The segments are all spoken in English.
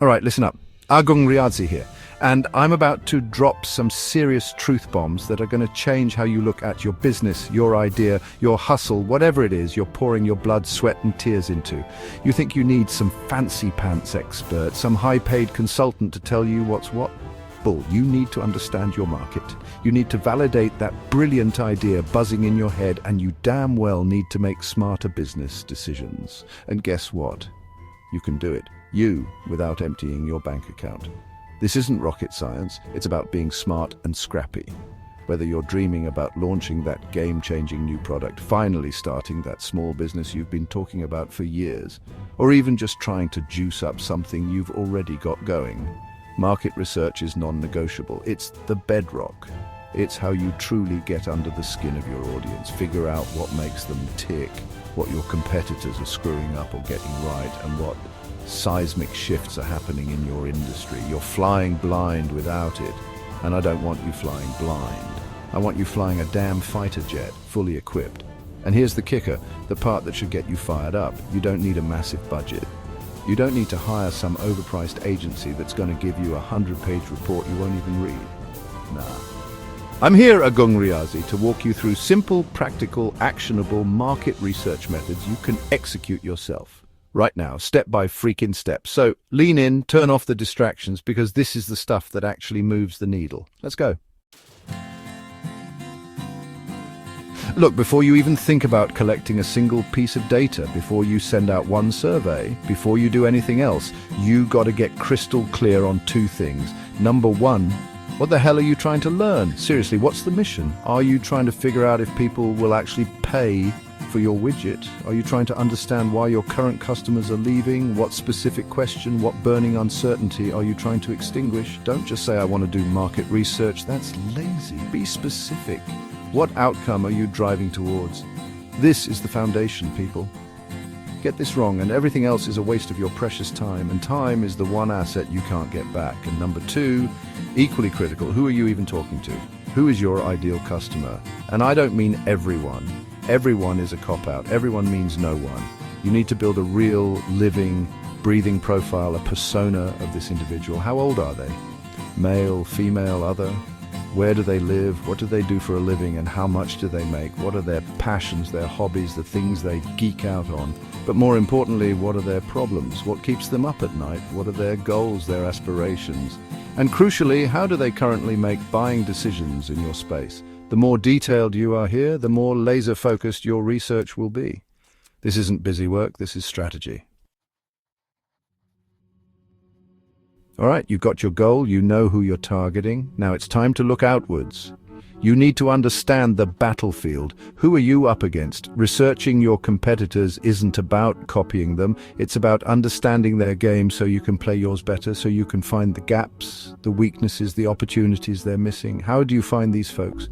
All right, listen up. Agung Riazi here, and I'm about to drop some serious truth bombs that are going to change how you look at your business, your idea, your hustle, whatever it is you're pouring your blood, sweat and tears into. You think you need some fancy pants expert, some high-paid consultant to tell you what's what? Bull. You need to understand your market. You need to validate that brilliant idea buzzing in your head, and you damn well need to make smarter business decisions. And guess what? You can do it. You, without emptying your bank account. This isn't rocket science, it's about being smart and scrappy. Whether you're dreaming about launching that game-changing new product, finally starting that small business you've been talking about for years, or even just trying to juice up something you've already got going, market research is non-negotiable. It's the bedrock. It's how you truly get under the skin of your audience, figure out what makes them tick, what your competitors are screwing up or getting right, and what seismic shifts are happening in your industry. You're flying blind without it, and I don't want you flying blind. I want you flying a damn fighter jet, fully equipped. And here's the kicker, the part that should get you fired up. You don't need a massive budget. You don't need to hire some overpriced agency that's going to give you a 100-page report you won't even read. Nah. I'm here, Agung Riazi, to walk you through simple, practical, actionable market research methods you can execute yourself. Right now, step by freaking step. So lean in, turn off the distractions, because this is the stuff that actually moves the needle. Let's go. Look, before you even think about collecting a single piece of data, before you send out one survey, before you do anything else, you got to get crystal clear on two things. Number one, what the hell are you trying to learn? Seriously, what's the mission? Are you trying to figure out if people will actually pay for your widget? Are you trying to understand why your current customers are leaving? What specific question, what burning uncertainty are you trying to extinguish? Don't just say, I want to do market research. That's lazy. Be specific. What outcome are you driving towards? This is the foundation, people. Get this wrong and everything else is a waste of your precious time, and time is the one asset you can't get back. And number two, equally critical, who are you even talking to? Who is your ideal customer? And I don't mean everyone. Everyone is a cop-out. Everyone means no one. You need to build a real, living, breathing profile, a persona of this individual. How old are they? Male, female, other? Where do they live? What do they do for a living? And how much do they make? What are their passions, their hobbies, the things they geek out on? But more importantly, what are their problems? What keeps them up at night? What are their goals, their aspirations? And crucially, how do they currently make buying decisions in your space? The more detailed you are here, the more laser-focused your research will be. This isn't busy work, this is strategy. All right, you've got your goal, you know who you're targeting. Now it's time to look outwards. You need to understand the battlefield. Who are you up against? Researching your competitors isn't about copying them. It's about understanding their game so you can play yours better, so you can find the gaps, the weaknesses, the opportunities they're missing. How do you find these folks?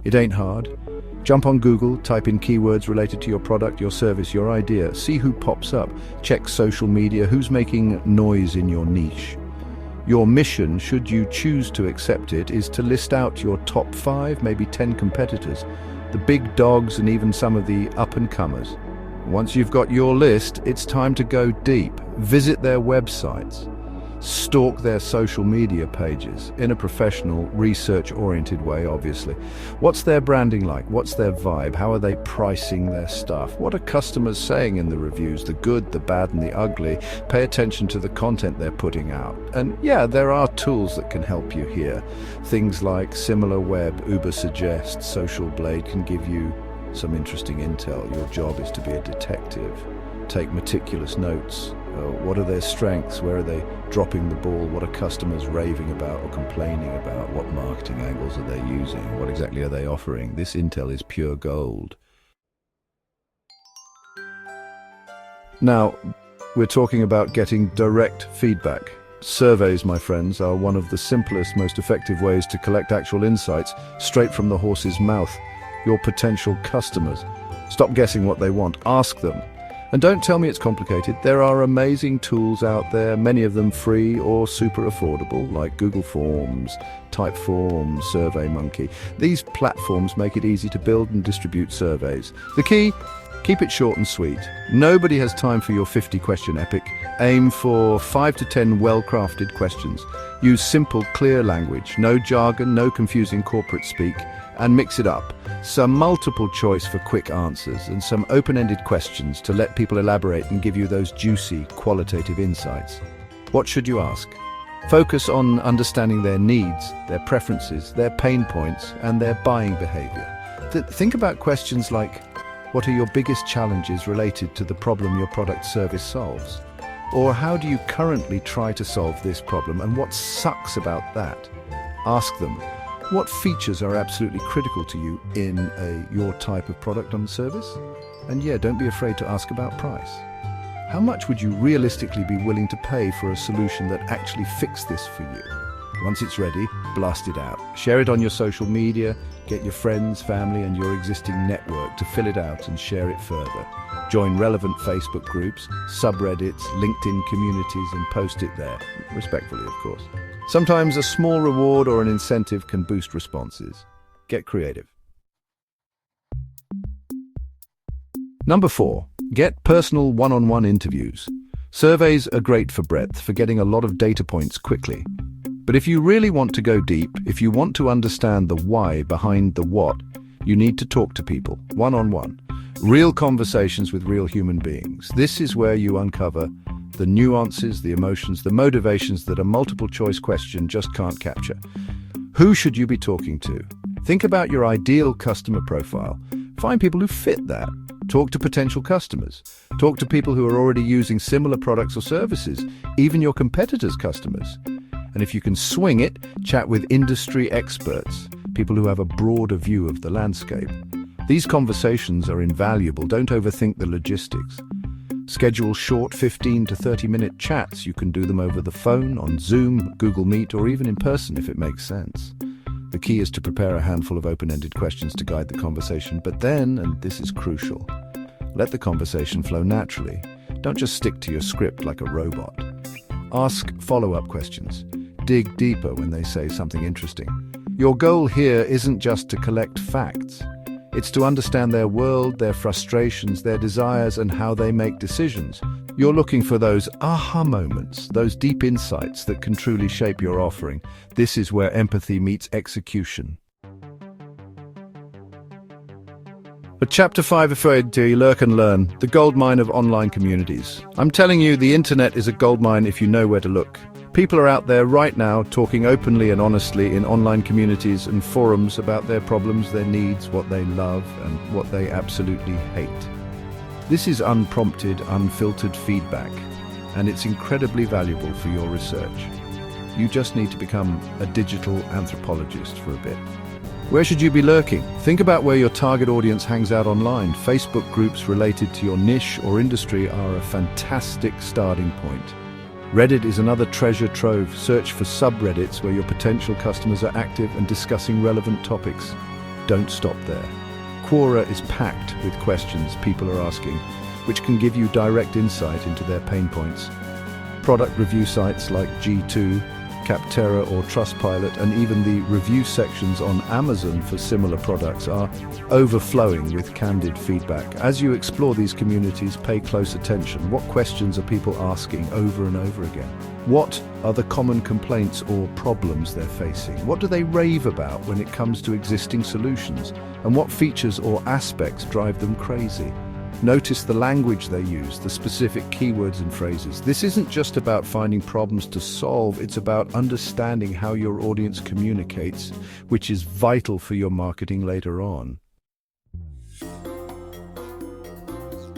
It ain't hard. Jump on Google, type in keywords related to your product, your service, your idea. See who pops up. Check social media. Who's making noise in your niche? Your mission, should you choose to accept it, is to list out your top 5, maybe 10 competitors, the big dogs and even some of the up-and-comers. Once you've got your list, it's time to go deep. Visit their websites. Stalk their social media pages in a professional, research-oriented way, obviously. What's their branding like? What's their vibe? How are they pricing their stuff? What are customers saying in the reviews? The good, the bad, and the ugly. Pay attention to the content they're putting out. And yeah, there are tools that can help you here. Things like SimilarWeb, Ubersuggest, Social Blade can give you some interesting intel. Your job is to be a detective. Take meticulous notes. What are their strengths? Where are they dropping the ball? What are customers raving about or complaining about? What marketing angles are they using? What exactly are they offering? This intel is pure gold. Now, we're talking about getting direct feedback. Surveys, my friends, are one of the simplest, most effective ways to collect actual insights straight from the horse's mouth. Your potential customers. Stop guessing what they want. Ask them. And don't tell me it's complicated. There are amazing tools out there, many of them free or super affordable, like Google Forms, Typeform, SurveyMonkey. These platforms make it easy to build and distribute surveys. The key? Keep it short and sweet. Nobody has time for your 50-question epic. Aim for 5 to 10 well-crafted questions. Use simple, clear language, no jargon, no confusing corporate speak, and mix it up. Some multiple choice for quick answers and some open-ended questions to let people elaborate and give you those juicy, qualitative insights. What should you ask? Focus on understanding their needs, their preferences, their pain points, and their buying behavior. Think about questions like, what are your biggest challenges related to the problem your product service solves? Or how do you currently try to solve this problem and what sucks about that? Ask them, what features are absolutely critical to you in your type of product and service? And yeah, don't be afraid to ask about price. How much would you realistically be willing to pay for a solution that actually fixed this for you? Once it's ready, blast it out. Share it on your social media, get your friends, family, and your existing network to fill it out and share it further. Join relevant Facebook groups, subreddits, LinkedIn communities, and post it there, respectfully, of course. Sometimes a small reward or an incentive can boost responses. Get creative. Number 4, get personal one-on-one interviews. Surveys are great for breadth, for getting a lot of data points quickly. But if you really want to go deep, if you want to understand the why behind the what, you need to talk to people, one-on-one. Real conversations with real human beings. This is where you uncover the nuances, the emotions, the motivations that a multiple choice question just can't capture. Who should you be talking to? Think about your ideal customer profile. Find people who fit that. Talk to potential customers. Talk to people who are already using similar products or services, even your competitors' customers. And if you can swing it, chat with industry experts, people who have a broader view of the landscape. These conversations are invaluable. Don't overthink the logistics. Schedule short 15 to 30-minute chats. You can do them over the phone, on Zoom, Google Meet, or even in person if it makes sense. The key is to prepare a handful of open-ended questions to guide the conversation, but then, and this is crucial, let the conversation flow naturally. Don't just stick to your script like a robot. Ask follow-up questions. Dig deeper when they say something interesting. Your goal here isn't just to collect facts. It's to understand their world, their frustrations, their desires, and how they make decisions. You're looking for those aha moments, those deep insights that can truly shape your offering. This is where empathy meets execution. But Chapter 5, afraid to lurk and learn, the goldmine of online communities. I'm telling you, the internet is a goldmine if you know where to look. People are out there right now talking openly and honestly in online communities and forums about their problems, their needs, what they love, and what they absolutely hate. This is unprompted, unfiltered feedback, and it's incredibly valuable for your research. You just need to become a digital anthropologist for a bit. Where should you be lurking? Think about where your target audience hangs out online. Facebook groups related to your niche or industry are a fantastic starting point. Reddit is another treasure trove. Search for subreddits where your potential customers are active and discussing relevant topics. Don't stop there. Quora is packed with questions people are asking, which can give you direct insight into their pain points. Product review sites like G2, Capterra or Trustpilot, and even the review sections on Amazon for similar products are overflowing with candid feedback. As you explore these communities, pay close attention. What questions are people asking over and over again? What are the common complaints or problems they're facing? What do they rave about when it comes to existing solutions? And what features or aspects drive them crazy? Notice the language they use, the specific keywords and phrases. This isn't just about finding problems to solve, it's about understanding how your audience communicates, which is vital for your marketing later on.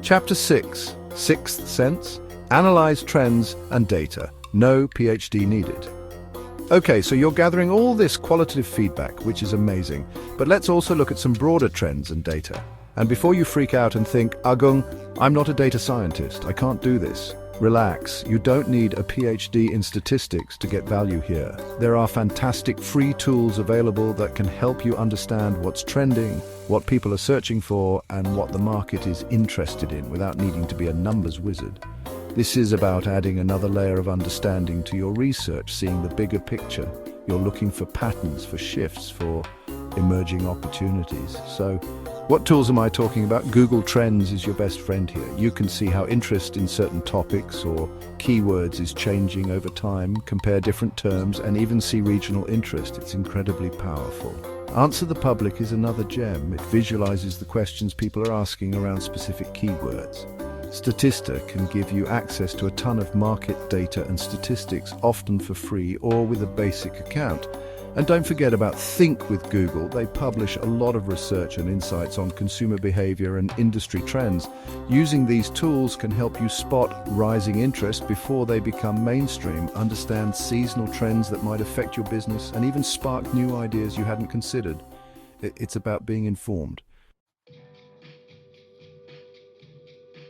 Chapter 6, Sixth Sense, Analyze Trends and Data. No PhD needed. Okay, so you're gathering all this qualitative feedback, which is amazing, but let's also look at some broader trends and data. And before you freak out and think, Agung, I'm not a data scientist, I can't do this. Relax, you don't need a PhD in statistics to get value here. There are fantastic free tools available that can help you understand what's trending, what people are searching for, and what the market is interested in without needing to be a numbers wizard. This is about adding another layer of understanding to your research, seeing the bigger picture. You're looking for patterns, for shifts, for emerging opportunities. So What tools am I talking about? Google Trends is your best friend here. You can see how interest in certain topics or keywords is changing over time, compare different terms, and even see regional interest. It's incredibly powerful. Answer the Public is another gem. It visualizes the questions people are asking around specific keywords. Statista can give you access to a ton of market data and statistics, often for free or with a basic account. And don't forget about Think with Google. They publish a lot of research and insights on consumer behavior and industry trends. Using these tools can help you spot rising interest before they become mainstream, understand seasonal trends that might affect your business, and even spark new ideas you hadn't considered. It's about being informed.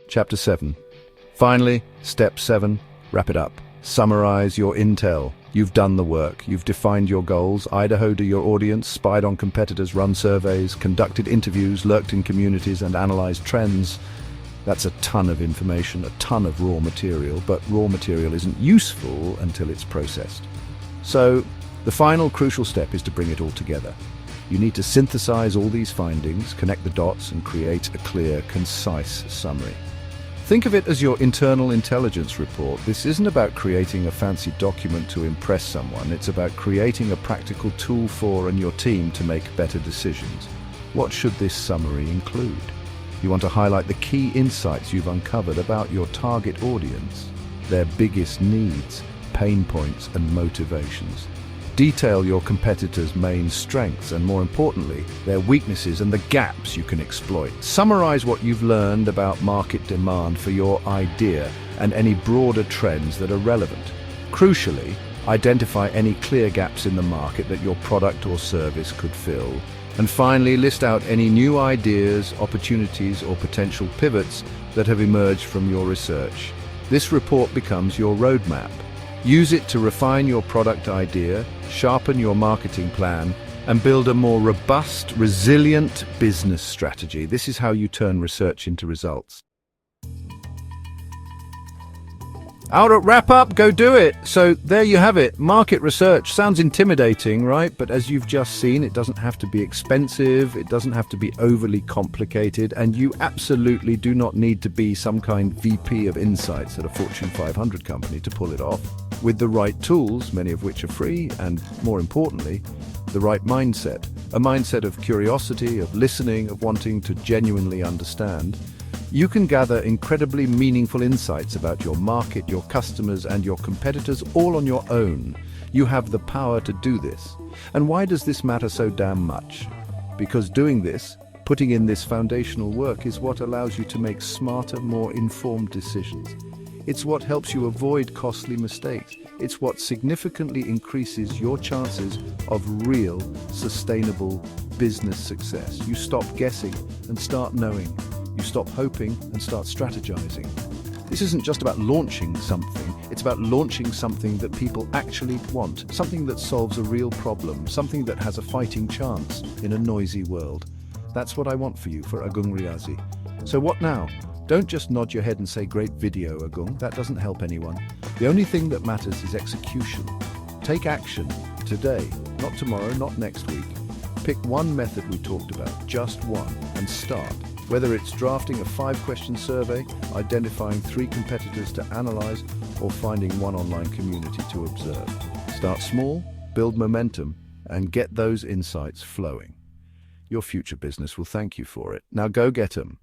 Chapter 7. Finally, Step 7, wrap it up. Summarize your intel. You've done the work. You've defined your goals, Idaho'd your audience, spied on competitors, run surveys, conducted interviews, lurked in communities, and analyzed trends. That's a ton of information, a ton of raw material, but raw material isn't useful until it's processed. So, the final crucial step is to bring it all together. You need to synthesize all these findings, connect the dots, and create a clear, concise summary. Think of it as your internal intelligence report. This isn't about creating a fancy document to impress someone. It's about creating a practical tool for and your team to make better decisions. What should this summary include? You want to highlight the key insights you've uncovered about your target audience, their biggest needs, pain points, and motivations. Detail your competitors' main strengths and, more importantly, their weaknesses and the gaps you can exploit. Summarize what you've learned about market demand for your idea and any broader trends that are relevant. Crucially, identify any clear gaps in the market that your product or service could fill. And finally, list out any new ideas, opportunities, or potential pivots that have emerged from your research. This report becomes your roadmap. Use it to refine your product idea, sharpen your marketing plan, and build a more robust, resilient business strategy. This is how you turn research into results. Out at wrap up, go do it. So there you have it. Market research sounds intimidating, right? But as you've just seen, it doesn't have to be expensive. It doesn't have to be overly complicated. And you absolutely do not need to be some kind VP of insights at a Fortune 500 company to pull it off. With the right tools, many of which are free, and more importantly, the right mindset. A mindset of curiosity, of listening, of wanting to genuinely understand. You can gather incredibly meaningful insights about your market, your customers, and your competitors all on your own. You have the power to do this. And why does this matter so damn much? Because doing this, putting in this foundational work, is what allows you to make smarter, more informed decisions. It's what helps you avoid costly mistakes. It's what significantly increases your chances of real, sustainable business success. You stop guessing and start knowing. You stop hoping and start strategizing. This isn't just about launching something, it's about launching something that people actually want, something that solves a real problem, something that has a fighting chance in a noisy world. That's what I want for you for Agung Riazi. So what now? Don't just nod your head and say, "Great video, Agung." That doesn't help anyone. The only thing that matters is execution. Take action today, not tomorrow, not next week. Pick one method we talked about, just one, and start. Whether it's drafting a 5-question survey, identifying 3 competitors to analyze, or finding one online community to observe. Start small, build momentum, and get those insights flowing. Your future business will thank you for it. Now go get 'em.